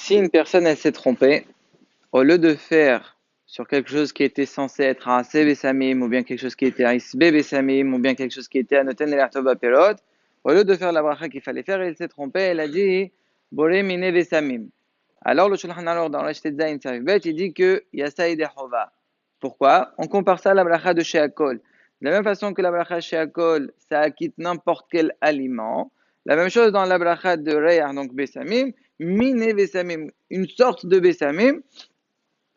Si une personne elle s'est trompée, au lieu de faire sur quelque chose qui était censé être un C Bessamim, ou bien quelque chose qui était un Isbe Bessamim, ou bien quelque chose qui était un Noten Elartova Pelot, au lieu de faire la bracha qu'il fallait faire, elle s'est trompée, elle a dit Boré Mine Bessamim. Alors le Shulchan Aruch dans l'Ashtedzaïn Sarifbet, il dit que Yasa Idehova. Pourquoi? On compare ça à la bracha de Sheakol. De la même façon que la bracha Sheakol, ça acquitte n'importe quel aliment. La même chose dans la bracha de Reyah, donc Bessamim, Mine Bessamim, une sorte de Bessamim,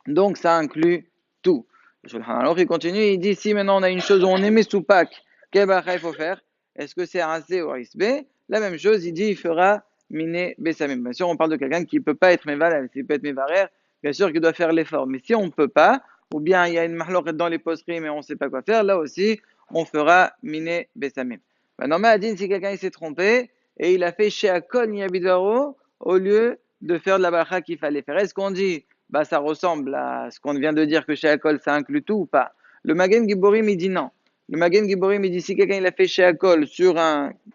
donc ça inclut tout. Alors il continue, il dit si maintenant on a une chose où on émet sous Pâques, quelle bracha il faut faire? Est-ce que c'est un C ou un B? La même chose, il dit il fera Mine Bessamim. Bien sûr, on parle de quelqu'un qui ne peut pas être Meval, s'il peut être Mevarer, bien sûr qu'il doit faire l'effort. Mais si on ne peut pas, ou bien il y a une mahloket dans les posteries mais on ne sait pas quoi faire, là aussi, on fera Mine Bessamim. Maintenant, Mahadine, si quelqu'un il s'est trompé et il a fait chez Akon Yabidaro au lieu de faire de la bracha qu'il fallait faire, est-ce qu'on dit bah, ça ressemble à ce qu'on vient de dire que chez Akol, ça inclut tout ou pas? Le Magen Giborim, il dit non. Le Magen Giborim, il dit si quelqu'un il a fait chez Akol sur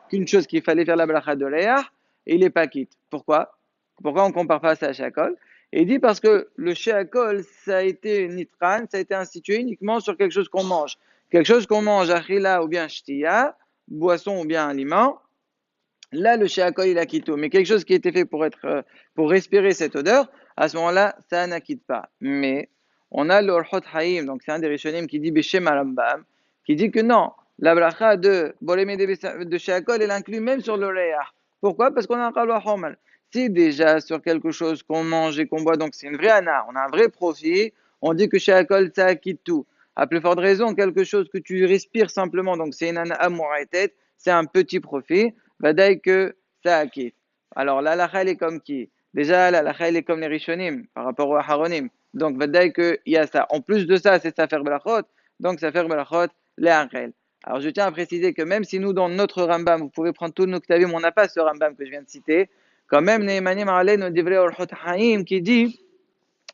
qu'une chose qu'il fallait faire la bracha de Léa, il n'est pas quitte. Pourquoi? Pourquoi on ne compare pas ça à chez Akol? Et il dit parce que le chez Akol, ça a été nitran, ça a été institué uniquement sur quelque chose qu'on mange. Quelque chose qu'on mange, achila ou bien shtiya, boisson ou bien aliment. Là, le Sheakol, il acquitte tout. Mais quelque chose qui était fait pour respirer cette odeur, à ce moment-là, ça n'acquitte pas. Mais on a le Orhot Haïm, donc c'est un des Rishonim qui dit Beshem Arambam, qui dit que non, la bracha de Bolémé de Sheakol, elle inclut même sur le Réah. Pourquoi? Parce qu'on a un Qalwa Homal. Si déjà sur quelque chose qu'on mange et qu'on boit, donc c'est une vraie ana, on a un vrai profit, on dit que Sheakol, ça acquitte tout. À plus forte raison, quelque chose que tu respires simplement, donc c'est une ana amouretet, c'est un petit profit. Vadaï que ça acquitte. Alors la lacha elle est comme qui? Déjà la lacha elle est comme les rishonim par rapport aux haronim. Donc vadaï que il y a ça. En plus de ça, c'est Safer Belachot. Donc Safer Belachot les Harel. Alors je tiens à préciser que même si nous dans notre Rambam, vous pouvez prendre tout nos Ktavim, on n'a pas ce Rambam que je viens de citer. Quand même Nehemanim Arale nous divrei Orchot Haim qui dit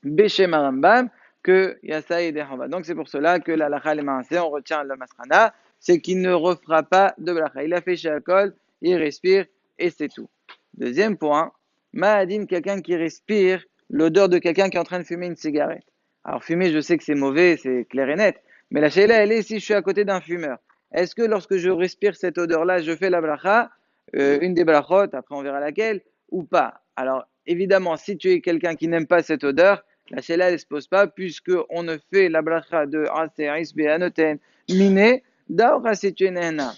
Beshem Rambam que Yasa et Dehava. Donc c'est pour cela que la lacha les maasé, on retient le masrana, c'est qu'il ne refera pas de bracha. Il a fait chez Akol, il respire et c'est tout. Deuxième point, Mahadine, quelqu'un qui respire l'odeur de quelqu'un qui est en train de fumer une cigarette. Alors fumer, je sais que c'est mauvais, c'est clair et net, mais la sheila, elle est si je suis à côté d'un fumeur. Est-ce que lorsque je respire cette odeur-là, je fais la bracha, une des brachot, après on verra laquelle, ou pas? Alors évidemment, si tu es quelqu'un qui n'aime pas cette odeur, la sheila, elle ne se pose pas, puisqu'on ne fait la bracha de Aser, Isbe, Anoten, Miné, Daora si tu es nehna.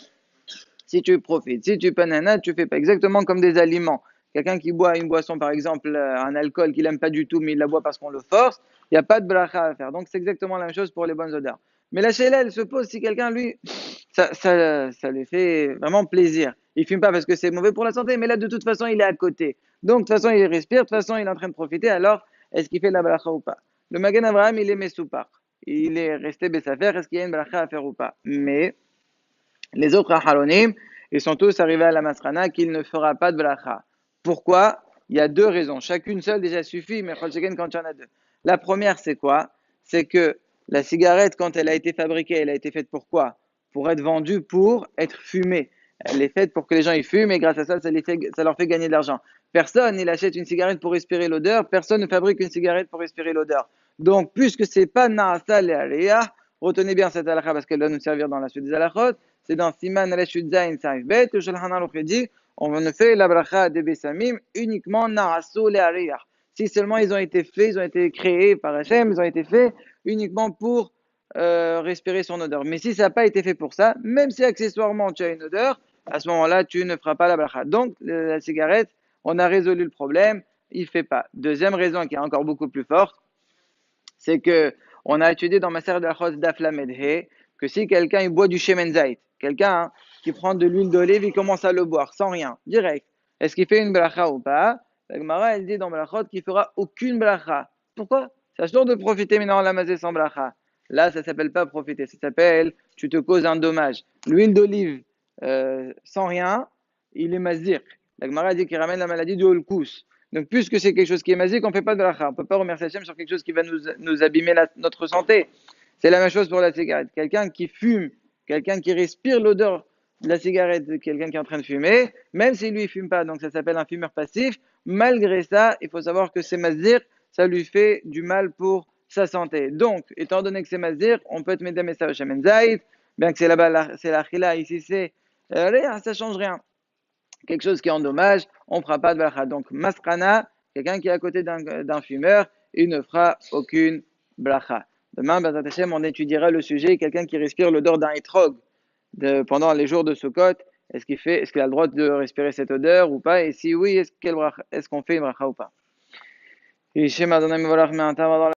Si tu profites, si tu panana, tu fais pas exactement comme des aliments. Quelqu'un qui boit une boisson, par exemple, un alcool qu'il n'aime pas du tout, mais il la boit parce qu'on le force, il n'y a pas de bracha à faire. Donc c'est exactement la même chose pour les bonnes odeurs. Mais la sheila, elle se pose si quelqu'un, lui, ça lui fait vraiment plaisir. Il fume pas parce que c'est mauvais pour la santé, mais là, de toute façon, il est à côté. Donc, de toute façon, il respire, de toute façon, il est en train de profiter. Alors, est-ce qu'il fait la bracha ou pas? Le Magen Abraham, il est messoupar. Il est resté Bessafer, est-ce qu'il y a une bracha à faire ou pas? Mais, les autres Aharonim, ils sont tous arrivés à la Masrana qu'il ne fera pas de bracha. Pourquoi? Il y a deux raisons. Chacune seule déjà suffit, mais quand il y en a deux. La première, c'est quoi? C'est que la cigarette, quand elle a été fabriquée, elle a été faite pour quoi? Pour être vendue, pour être fumée. Elle est faite pour que les gens y fument et grâce à ça, ça leur fait gagner de l'argent. Personne, il achète une cigarette pour respirer l'odeur. Personne ne fabrique une cigarette pour respirer l'odeur. Donc, puisque c'est pas Naasa le retenez bien cette halakha parce qu'elle va nous servir dans la suite des halakhot. C'est dans Siman Reshut Zain Saif Bet, le Shulchan Aruch dit, on ne fait la bracha des Bessamim uniquement Na'asu le'ariyah. Si seulement ils ont été faits, ils ont été créés par Hachem, ils ont été faits uniquement pour respirer son odeur. Mais si ça n'a pas été fait pour ça, même si accessoirement tu as une odeur, à ce moment-là, tu ne feras pas la bracha. Donc, la cigarette, on a résolu le problème, il ne fait pas. Deuxième raison qui est encore beaucoup plus forte, c'est que on a étudié dans Maser de Achos d'Afla Medhe que si quelqu'un il boit du Shemen Zait, quelqu'un qui prend de l'huile d'olive, il commence à le boire sans rien, direct. Est-ce qu'il fait une bracha ou pas? La Gemara, elle dit dans Brachot qu'il fera aucune bracha. Pourquoi? C'est sûr de profiter maintenant la mazé sans bracha. Là, ça s'appelle pas profiter, ça s'appelle tu te causes un dommage. L'huile d'olive sans rien, il est mazir. La Gemara dit qu'il ramène la maladie du holkous. Donc, puisque c'est quelque chose qui est magique, on ne fait pas de bracha. On ne peut pas remercier Hachem sur quelque chose qui va nous abîmer notre santé. C'est la même chose pour la cigarette. Quelqu'un qui fume, quelqu'un qui respire l'odeur, la cigarette de quelqu'un qui est en train de fumer, même si lui ne fume pas, donc ça s'appelle un fumeur passif, malgré ça, il faut savoir que c'est mazir, ça lui fait du mal pour sa santé. Donc, étant donné que c'est mazir, on peut te mettre des messages chez Menzaïd, bien que c'est là-bas, c'est la khila, ici c'est rien, ça change rien. Quelque chose qui endommage, on ne fera pas de bracha. Donc, masrana, quelqu'un qui est à côté d'un fumeur, il ne fera aucune bracha. Demain, Bezat Hashem, on étudiera le sujet, quelqu'un qui respire l'odeur d'un etrog pendant les jours de Sukkot, est-ce qu'il a le droit de respirer cette odeur ou pas? Et si oui, est-ce qu'on fait une bracha ou pas?